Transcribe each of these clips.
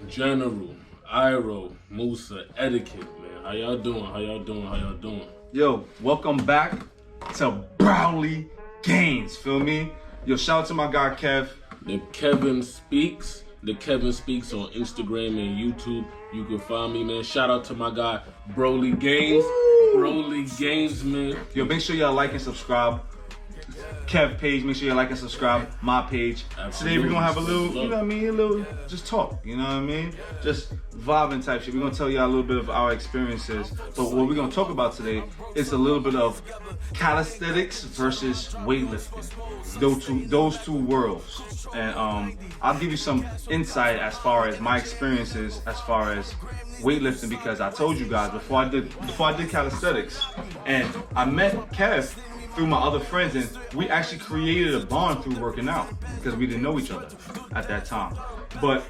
General, Iro, Musa, Etiquette, man. How y'all doing? How y'all doing? How y'all doing? Yo, welcome back to BrOlyGainz, feel me? Yo, shout out to my guy Kev. The Kevin Speaks on Instagram and YouTube. You can find me, man. Shout out to my guy BrOlyGainz. BrOlyGainz, man. Yo, make sure y'all like and subscribe. Kev page, make sure you like and subscribe. My page. Absolutely. Today we're gonna have a little, you know what I mean, a little just talk, you know what I mean? Just vibing type shit. We're gonna tell y'all a little bit of our experiences. But what we're gonna talk about today is a little bit of calisthenics versus weightlifting. Those two worlds. And I'll give you some insight as far as my experiences as far as weightlifting, because I told you guys before I did calisthenics, and I met Kev through my other friends, and we actually created a bond through working out because we didn't know each other at that time. But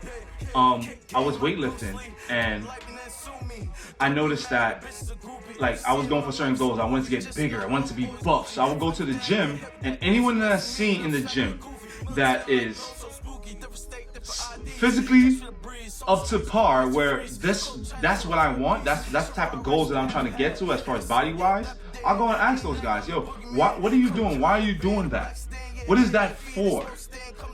I was weightlifting, and I noticed that like I was going for certain goals. I wanted to get bigger, I wanted to be buff. So I would go to the gym, and anyone that I see in the gym that is physically up to par, where that's what I want, that's the type of goals that I'm trying to get to as far as body wise, I'll go and ask those guys, yo, what are you doing? Why are you doing that? What is that for?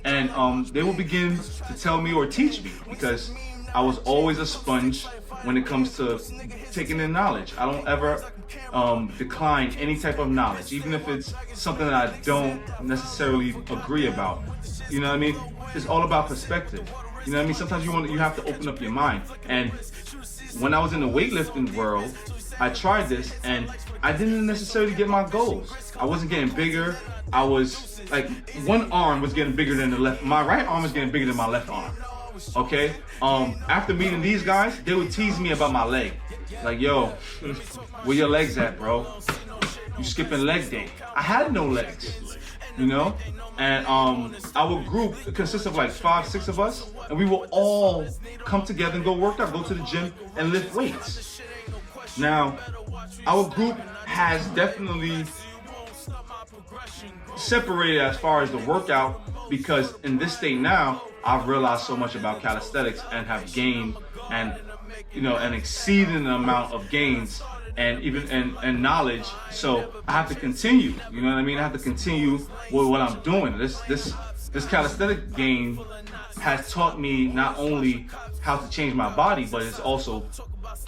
And they will begin to tell me or teach me, because I was always a sponge when it comes to taking in knowledge. I don't ever decline any type of knowledge, even if it's something that I don't necessarily agree about. You know what I mean? It's all about perspective. You know what I mean? Sometimes you have to open up your mind. And when I was in the weightlifting world, I tried this and I didn't necessarily get my goals. I wasn't getting bigger. I was like, one arm was getting bigger than the left. My right arm was getting bigger than my left arm. Okay? After meeting these guys, they would tease me about my leg. Like, yo, where your legs at, bro? You skipping leg day. I had no legs, you know? And our group consists of like 5, 6 of us, and we will all come together and go work out, go to the gym and lift weights. Now, our group has definitely separated as far as the workout, because in this state now, I've realized so much about calisthenics and have gained and, you know, an exceeding amount of gains and even and knowledge. So I have to continue, you know what I mean? I have to continue with what I'm doing. This calisthenic game has taught me not only how to change my body, but it's also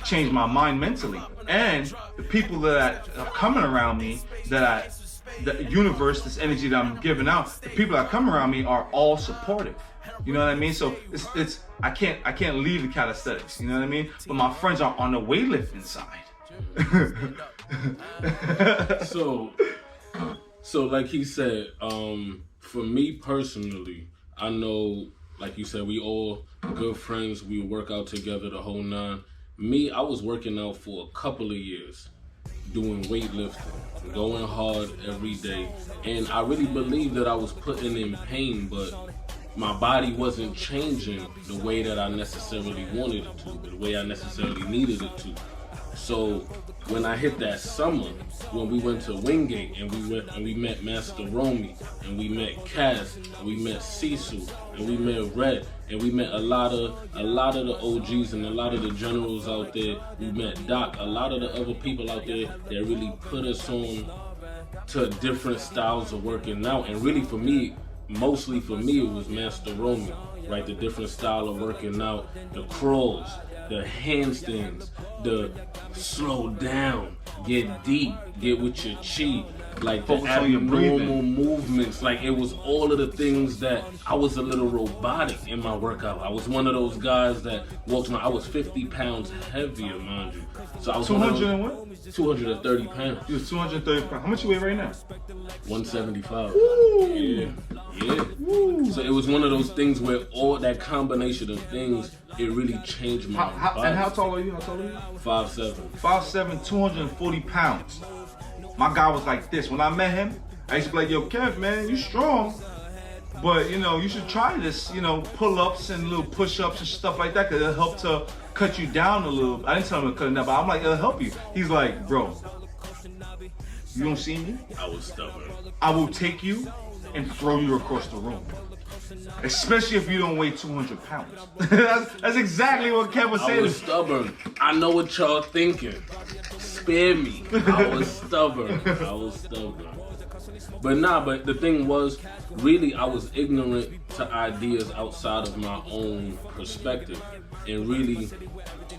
changed my mind mentally. And the people that are coming around me, the universe, this energy that I'm giving out, the people that come around me are all supportive. You know what I mean? So it's I can't leave the calisthenics, you know what I mean? But my friends are on the weightlifting side. So like he said, for me personally, I know, like you said, we all good friends, we work out together the whole nine. Me, I was working out for a couple of years, doing weightlifting, going hard every day, and I really believed that I was putting in pain, but my body wasn't changing the way that I necessarily wanted it to, the way I necessarily needed it to. So when I hit that summer, when we went to Wingate and we met Master Romy, and we met Kaz, and we met Sisu, and we met Red, and we met a lot of the OGs and a lot of the generals out there. We met Doc, a lot of the other people out there that really put us on to different styles of working out. And really for me, mostly for me, it was Master Romy, right? The different style of working out, the crawls, the handstands, the slow down, get deep, get with your chi, like the abnormal movements. Like it was all of the things that I was a little robotic in my workout. I was one of those guys that walked around. I was 50 pounds heavier, mind you. So I was 200 and what? 230 pounds. You was 230 pounds. How much you weigh right now? 175. Woo. Yeah. Woo. So it was one of those things where all that combination of things, it really changed my body. And how tall are you? 5'7". 5'7", 240 pounds. My guy was like this. When I met him, I used to be like, yo, Kev, man, you strong, but you know, you should try this, you know, pull-ups and little push-ups and stuff like that, because it'll help to cut you down a little. I didn't tell him to cut it down, but I'm like, it'll help you. He's like, bro, you don't see me? I was stubborn. I will take you and throw you across the room. Especially if you don't weigh 200 pounds. that's exactly what Kev was saying. I was stubborn. I know what y'all thinking. Spare me. I was stubborn. But the thing was, really, I was ignorant to ideas outside of my own perspective. And really,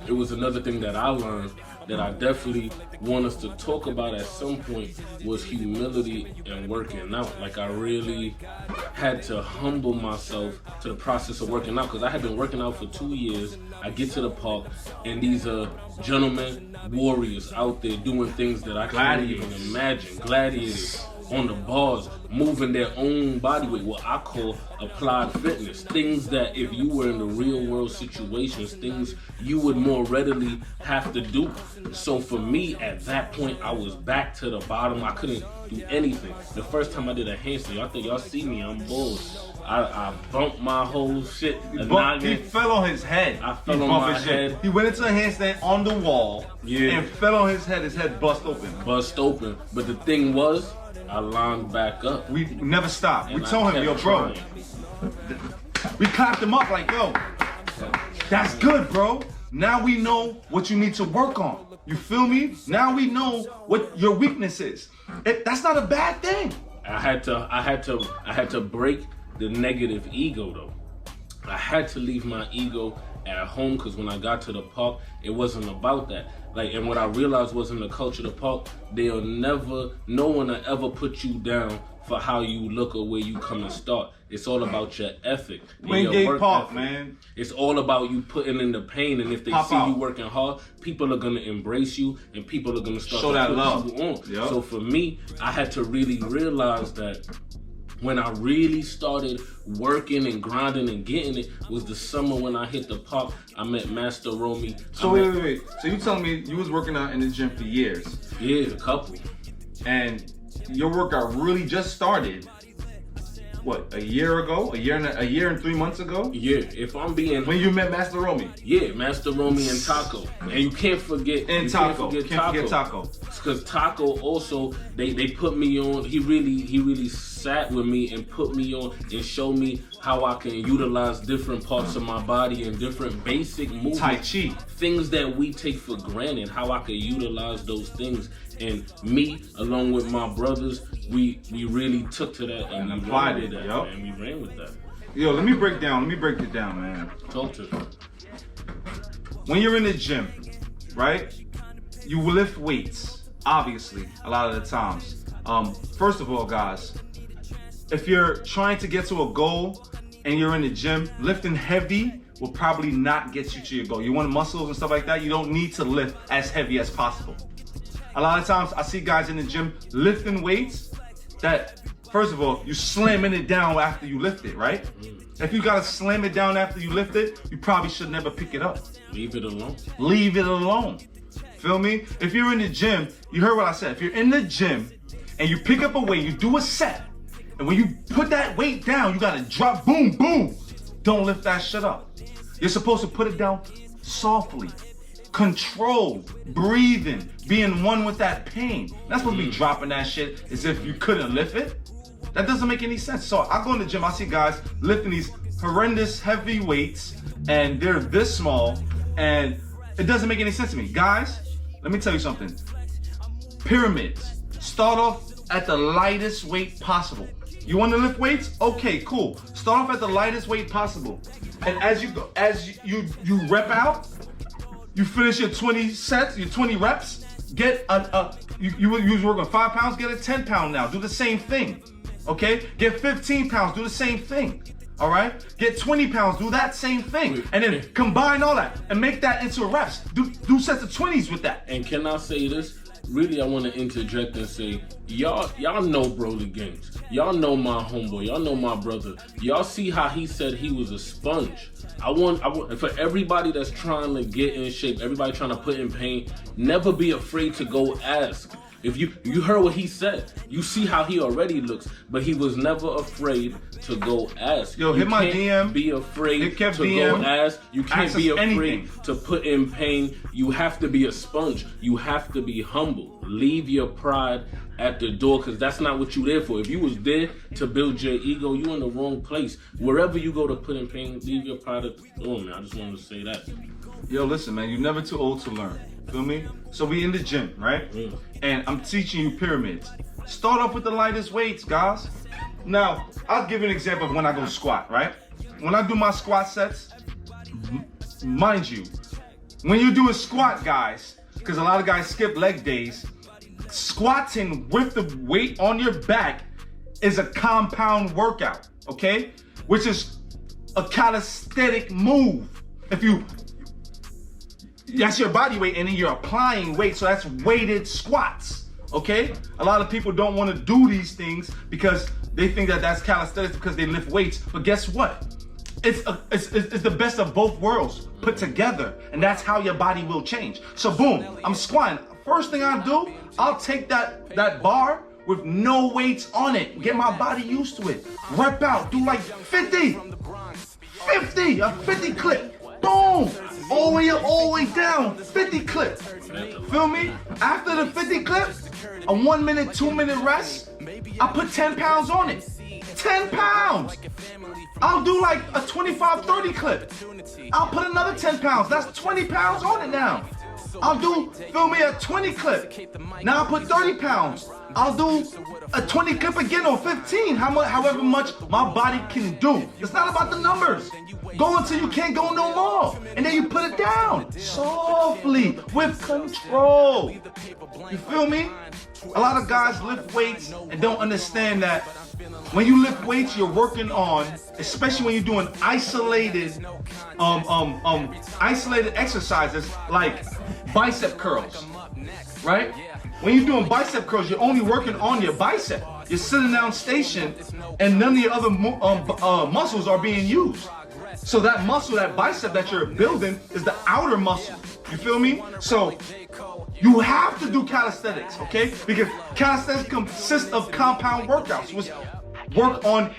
it was another thing that I learned that I definitely want us to talk about at some point was humility and working out. Like, I really had to humble myself to the process of working out, because I had been working out for 2 years. I get to the park, and these are gentlemen, warriors out there doing things that I can't even imagine. Gladiators on the bars, moving their own body weight, what I call applied fitness. Things that if you were in the real world situations, things you would more readily have to do. So for me, at that point, I was back to the bottom. I couldn't do anything. The first time I did a handstand, I think y'all see me, I'm bull. I bumped my whole shit. He fell on his head. I fell on my head. He went into a handstand on the wall and fell on his head bust open. But the thing was, I lined back up. We never stopped. We told him, yo, bro. We clapped him up like, yo, that's good, bro. Now we know what you need to work on. You feel me? Now we know what your weakness is. That's not a bad thing. I had to break the negative ego though. I had to leave my ego at home, because when I got to the park, it wasn't about that. Like, and what I realized was in the culture of the park, no one will ever put you down for how you look or where you come and start. It's all about your ethic. Wingate Park, man. It's all about you putting in the pain, and if they see you working hard, people are gonna embrace you, and people are gonna start show that love. You on. Yep. So for me, I had to really realize that when I really started working and grinding and getting it was the summer when I hit the park. I met Master Romy. So wait. So you telling me you was working out in the gym for years? Yeah, a couple. And your workout really just started, what, a year ago? A year and 3 months ago? Yeah, if I'm being... When you met Master Romy? Yeah, Master Romy and Taco. And you can't forget... And Taco. Can't forget Taco. Because Taco also, they put me on, he really sat with me and put me on and showed me how I can utilize different parts of my body and different basic movements. Tai Chi. Things that we take for granted, how I can utilize those things. And me, along with my brothers, we really took to that and applied it. And we ran with that. Yo, let me break it down, man. Talk to me. When you're in the gym, right? You lift weights, obviously, a lot of the times. First of all, guys, if you're trying to get to a goal and you're in the gym, lifting heavy will probably not get you to your goal. You want muscles and stuff like that, you don't need to lift as heavy as possible. A lot of times I see guys in the gym lifting weights that, first of all, you slamming it down after you lift it, right? If you gotta slam it down after you lift it, you probably should never pick it up. Leave it alone. Leave it alone. Feel me? If you're in the gym, you heard what I said. If you're in the gym and you pick up a weight, you do a set, and when you put that weight down, you gotta drop, boom, boom. Don't lift that shit up. You're supposed to put it down softly. Controlled, breathing, being one with that pain. Not supposed to be dropping that shit as if you couldn't lift it. That doesn't make any sense. So I go in the gym, I see guys lifting these horrendous heavy weights and they're this small and it doesn't make any sense to me. Guys, let me tell you something. Pyramids. Start off at the lightest weight possible. You want to lift weights? Okay, cool. Start off at the lightest weight possible. And as you go, you rep out, you finish your 20 sets, your 20 reps, get you was working 5 pounds, get a 10 pound now. Do the same thing. Okay? Get 15 pounds, do the same thing. All right? Get 20 pounds, do that same thing. And then combine all that and make that into reps. Do sets of 20s with that. And can I say this? Really, I want to interject and say, y'all know BrOlyGainz. Y'all know my homeboy. Y'all know my brother. Y'all see how he said he was a sponge. I want for everybody that's trying to get in shape, everybody trying to put in pain, never be afraid to go ask. If you heard what he said, you see how he already looks, but he was never afraid to go ask. Yo, hit my DM. Be afraid to DM. go ask. You can't be afraid anything. to put in pain. You have to be a sponge. You have to be humble. Leave your pride at the door, because that's not what you there for. If you was there to build your ego, you in the wrong place. Wherever you go to put in pain, leave your pride at the door, man. I just wanted to say that. Yo, listen, man, you're never too old to learn. Feel me? So we in the gym, right? And I'm teaching you pyramids. Start off with the lightest weights, guys. Now, I'll give you an example of when I go squat, right? When I do my squat sets, mind you, when you do a squat, guys, because a lot of guys skip leg days, squatting with the weight on your back is a compound workout, okay? Which is a calisthenic move. That's your body weight, and then you're applying weight, so that's weighted squats, okay? A lot of people don't want to do these things because they think that that's calisthenics because they lift weights, but guess what? It's the best of both worlds put together, and that's how your body will change. So boom, I'm squatting. First thing I do, I'll take that bar with no weights on it, get my body used to it. Rep out, do like 50, a 50 clip. Boom! All the way up, all the way down, 50 clip. Feel me? After the 50 clip, a 1 minute, 2 minute rest, I put 10 pounds on it. 10 pounds! I'll do like a 25, 30 clip. I'll put another 10 pounds. That's 20 pounds on it now. I'll do, feel me, a 20 clip. Now I'll put 30 pounds. I'll do a 20 clip again or 15, however much my body can do. It's not about the numbers. Go until you can't go no more. And then you put it down, softly, with control. You feel me? A lot of guys lift weights and don't understand that when you lift weights, you're working on, especially when you're doing isolated exercises like bicep curls, right? When you're doing bicep curls, you're only working on your bicep. You're sitting down station and none of your other muscles are being used. So that muscle, that bicep that you're building is the outer muscle. You feel me? So you have to do calisthenics, okay? Because calisthenics consists of compound workouts, which work on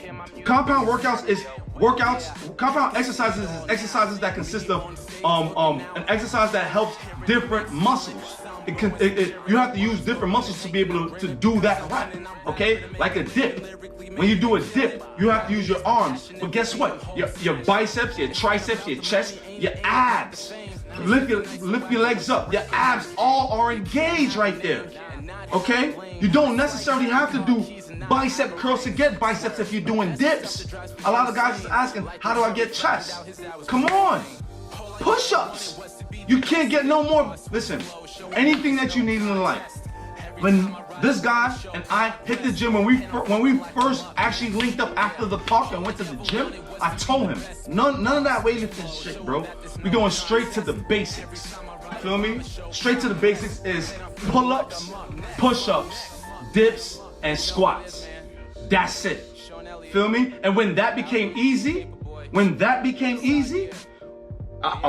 compound workouts is compound exercises is exercises that consist of an exercise that helps different muscles. You have to use different muscles to be able to do that rep, okay? Like a dip. When you do a dip, you have to use your arms. But guess what? Your biceps, your triceps, your chest, your abs. Lift your legs up. Your abs all are engaged right there, okay? You don't necessarily have to do bicep curls to get biceps if you're doing dips. A lot of guys is asking, how do I get chest? Come on, push-ups. You can't get no more. Listen, anything that you need in life. When this guy and I hit the gym, when we first actually linked up after the park and went to the gym, I told him, none of that weightlifting shit, bro. We going straight to the basics. Feel me? Straight to the basics is pull-ups, push-ups, dips, and squats. That's it. Feel me? And when that became easy, a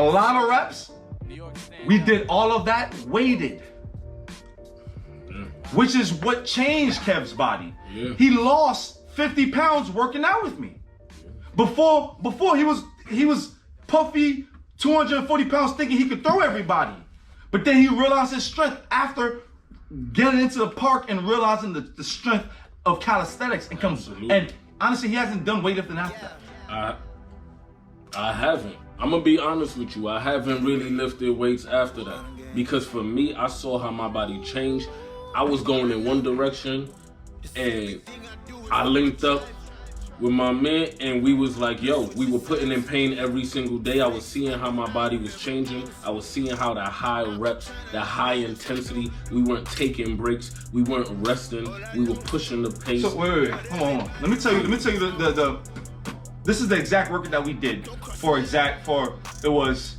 lot of reps, we did all of that weighted. Which is what changed Kev's body. Yeah. He lost 50 pounds working out with me. Before he was puffy, 240 pounds, thinking he could throw everybody. But then he realized his strength after getting into the park and realizing the strength of calisthenics and honestly, he hasn't done weightlifting after that. I haven't. I'm gonna be honest with you. I haven't really lifted weights after that because for me, I saw how my body changed. I was going in one direction, and I linked up with my man, and we was like, yo, we were putting in pain every single day. I was seeing how my body was changing. I was seeing how the high reps, the high intensity, we weren't taking breaks, we weren't resting, we were pushing the pace. So wait, hold on. Let me tell you this is the exact workout that we did it was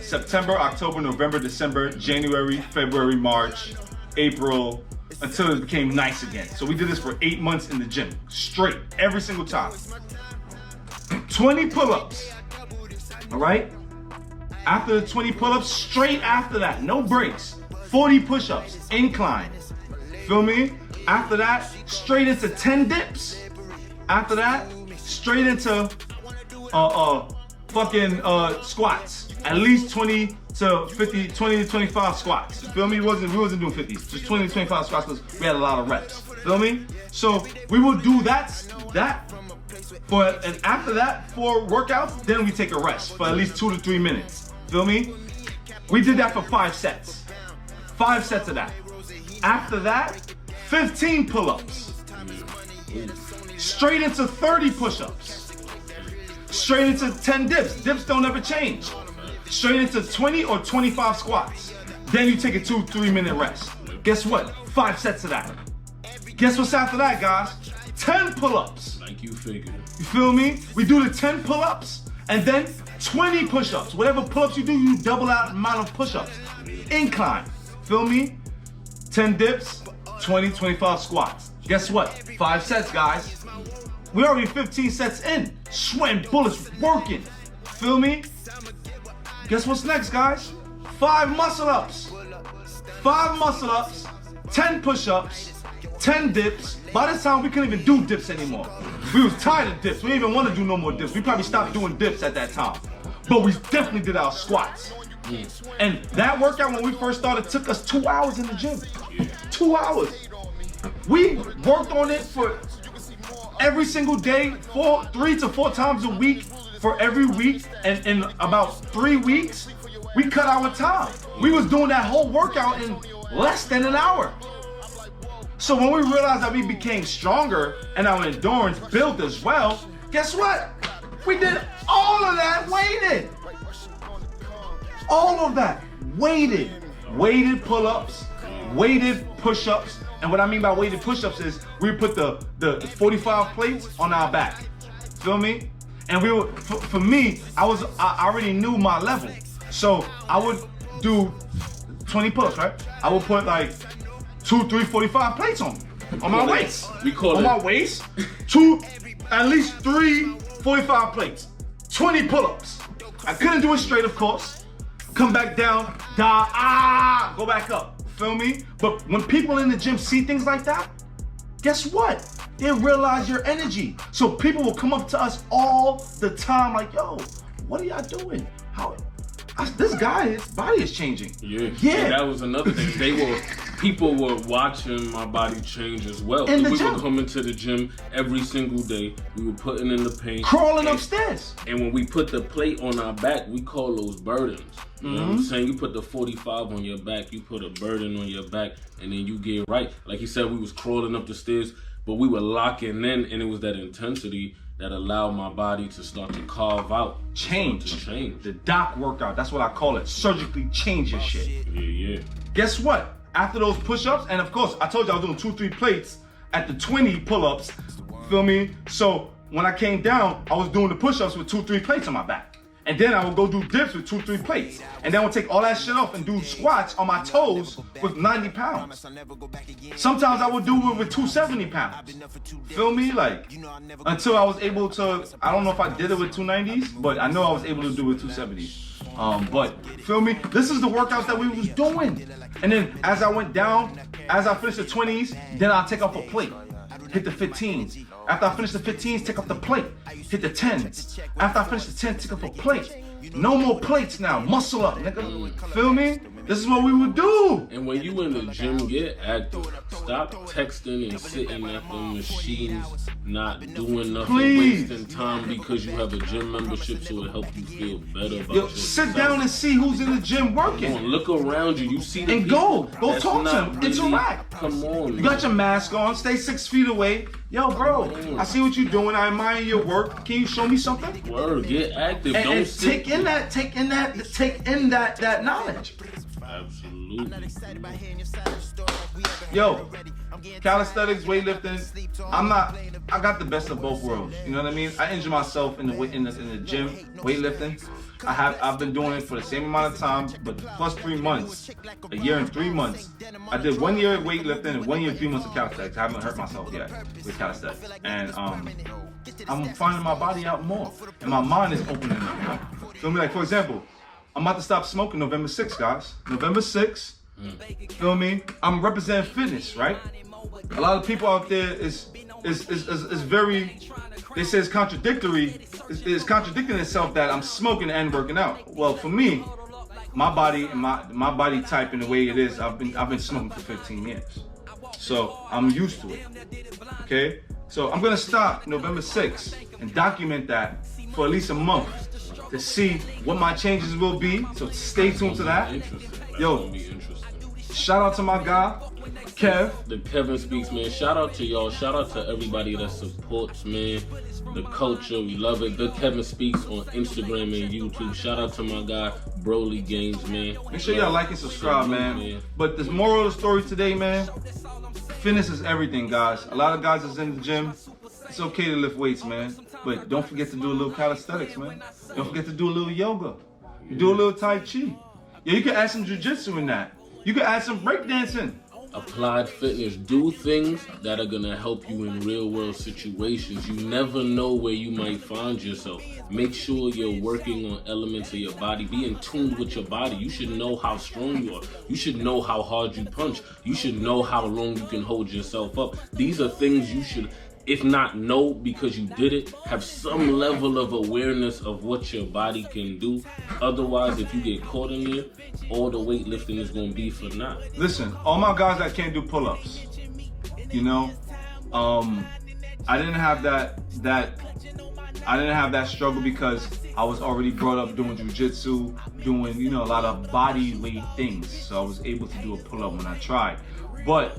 September, October, November, December, January, February, March, April, until it became nice again. So we did this for 8 months in the gym, straight, every single time. 20 pull-ups, all right? After the 20 pull-ups, straight after that, no breaks, 40 push-ups, incline. Feel me? After that, straight into 10 dips. After that, straight into squats. At least 20 to 50, 20 to 25 squats. Feel me? We wasn't doing 50s, just 20 to 25 squats because we had a lot of reps. Feel me? So we will do that and after that, 4 workouts, then we take a rest for at least 2 to 3 minutes. Feel me? We did that for 5 sets. 5 sets of that. After that, 15 pull-ups. Straight into 30 push-ups. Straight into 10 dips. Dips don't ever change. Straight into 20 or 25 squats. Then you take a 2-3 minute rest. Guess what? 5 sets of that. Guess what's after that, guys? 10 pull-ups. Like you figured. You feel me? We do the 10 pull-ups and then 20 push-ups. Whatever pull-ups you do, you double that amount of push-ups. Incline. Feel me? 10 dips, 20, 25 squats. Guess what? 5 sets, guys. We're already 15 sets in. Sweating bullets, working. Feel me? Guess what's next, guys? 5 muscle-ups. 5 muscle-ups, 10 push-ups, 10 dips. By this time, we couldn't even do dips anymore. We was tired of dips. We didn't even want to do no more dips. We probably stopped doing dips at that time. But we definitely did our squats. And that workout when we first started took us 2 hours in the gym. 2 hours. We worked on it for every single day, 3 to 4 times a week for every week. And in about 3 weeks, we cut our time. We was doing that whole workout in less than an hour. So when we realized that we became stronger and our endurance built as well, guess what? We did all of that weighted. All of that weighted. Weighted pull-ups, weighted push-ups. And what I mean by weighted push-ups is we put the 45 plates on our back. Feel me? And we were, for me, I already knew my level. So I would do 20 pull-ups, right? I would put like 2, 3, 45 plates on my waist. We call on it my waist, at least 3 45 plates, 20 pull-ups. I couldn't do it straight, of course. Come back down, go back up. Feel me? But when people in the gym see things like that, guess what? They realize your energy. So people will come up to us all the time like, yo, what are y'all doing? This guy, his body is changing. Yeah. That was another thing. People were watching my body change as well. In the we gym. were coming to the gym every single day. We were putting in the paint. Crawling upstairs. And when we put the plate on our back, we call those burdens. You know what I'm saying? You put the 45 on your back, you put a burden on your back, and then you get right. Like you said, we was crawling up the stairs, but we were locking in, and it was that intensity that allowed my body to start to carve out. Change. The doc workout, that's what I call it. Surgically change your shit. Yeah. Guess what? After those push-ups, and of course, I told you I was doing 2, 3 plates at the 20 pull-ups, feel me? So when I came down, I was doing the push-ups with 2, 3 plates on my back. And then I would go do dips with 2, 3 plates. And then I would take all that shit off and do squats on my toes with 90 pounds. Sometimes I would do it with 270 pounds. Feel me? Like, until I was able to, I don't know if I did it with 290s, but I know I was able to do it with 270s. But feel me? This is the workouts that we was doing. And then as I went down, as I finished the 20s, then I'll take off a plate. Hit the 15s. After I finish the 15s, take off the plate. Hit the 10s. After I finish the 10s, take off a plate. No more plates now. Muscle up, nigga. Feel me? This is what we would do. And when you in the gym, get active. Stop texting and sitting at the machines, not doing nothing, wasting time because you have a gym membership so it helps you feel better about yourself. Sit down and see who's in the gym working. Come on, look around you. You see the and people. Go talk to them. Really, interact. Come on. You got your mask on. Stay 6 feet away. Yo, bro, I see what you're doing. I admire your work. Can you show me something? Word, get active. And, Don't sit. Take in that knowledge. Absolutely. Yo, calisthenics, weightlifting. I got the best of both worlds. You know what I mean? I injured myself in the gym, weightlifting. I've been doing it for the same amount of time, but plus 3 months, a year and 3 months. I did 1 year of weightlifting and 1 year and 3 months of calisthenics. I haven't hurt myself yet with calisthenics, and I'm finding my body out more, and my mind is opening up. Feel me? Like, for example, I'm about to stop smoking November 6th, guys. November 6th, Feel me? I'm representing fitness, right? A lot of people out there is very, they say it's contradictory. It's contradicting itself that I'm smoking and working out. Well, for me, my body and my body type and the way it is, I've been smoking for 15 years. So I'm used to it. Okay? So I'm gonna stop November 6th and document that for at least a month to see what my changes will be. So stay tuned to that. Yo, shout out to my guy, Kev. The Kevin Speaks, man. Shout out to y'all. Shout out to everybody that supports, man, the culture. We love it. The Kevin Speaks on Instagram and YouTube. Shout out to my guy, BrOlyGainz, man. Make sure y'all like and subscribe, man. But the moral of the story today, man, fitness is everything, guys. A lot of guys is in the gym. It's okay to lift weights, man. But don't forget to do a little calisthenics, man. Don't forget to do a little yoga. Do a little Tai Chi. Yeah, you can add some jiu-jitsu in that. You can add some breakdancing. Applied fitness. Do things that are gonna help you in real world situations. You never know where you might find yourself. Make sure you're working on elements of your body. Be in tune with your body. You should know how strong you are. You should know how hard you punch. You should know how long you can hold yourself up. These are things you should, if not know because you did it, have some level of awareness of what your body can do. Otherwise, if you get caught in there, all the weightlifting is gonna be for naught. Listen, all my guys that can't do pull-ups, you know, I didn't have that struggle because I was already brought up doing jiu-jitsu, doing, you know, a lot of body weight things. So I was able to do a pull-up when I tried. But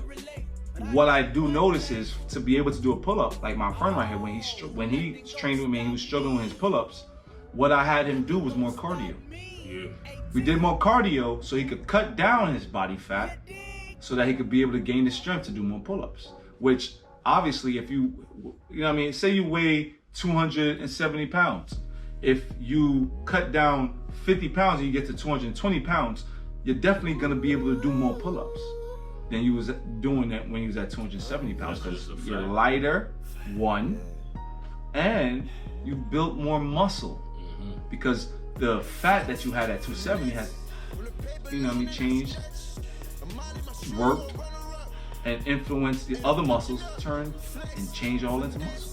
what I do notice is to be able to do a pull-up, like my friend right here, when he trained with me and he was struggling with his pull-ups, what I had him do was more cardio. Yeah. We did more cardio so he could cut down his body fat so that he could be able to gain the strength to do more pull-ups. Which obviously, if you know what I mean, say you weigh 270 pounds. If you cut down 50 pounds and you get to 220 pounds, you're definitely gonna be able to do more pull-ups than you was doing that when you was at 270 pounds, because you're lighter, one, and you built more muscle. Because the fat that you had at 270 had, you know what I mean, changed, worked, and influenced the other muscles to turn and change all into muscle.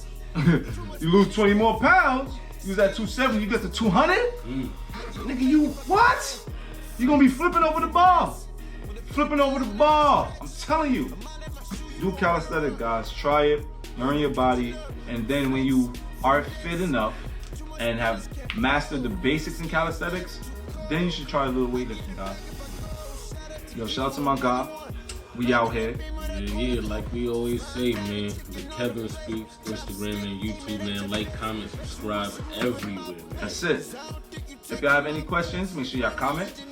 You lose 20 more pounds, you was at 270, you get to 200? Nigga, you what? You gonna be flipping over the bar. Flipping over the bar. I'm telling you. Do calisthenics, guys. Try it, learn your body, and then when you are fit enough and have mastered the basics in calisthenics, then you should try a little weightlifting, guys. Yo, shout out to my guy. We out here. Yeah, like we always say, man. The Kevin Speaks, Instagram and YouTube, man. Like, comment, subscribe everywhere, man. That's it. If y'all have any questions, make sure y'all comment.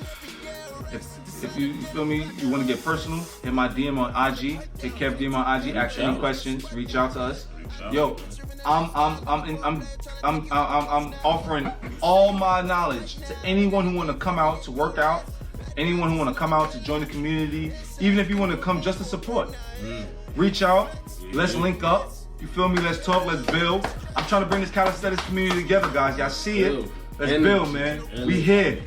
If you feel me, you want to get personal, hit my DM on IG. Hit Kev DM on IG. Ask any questions. Reach out to us. Yo, I'm offering all my knowledge to anyone who want to come out to work out, anyone who want to come out to join the community, even if you want to come just to support. Reach out. Let's link up. You feel me? Let's talk. Let's build. I'm trying to bring this calisthenics community together, guys. Y'all see it? Let's build, man. We here.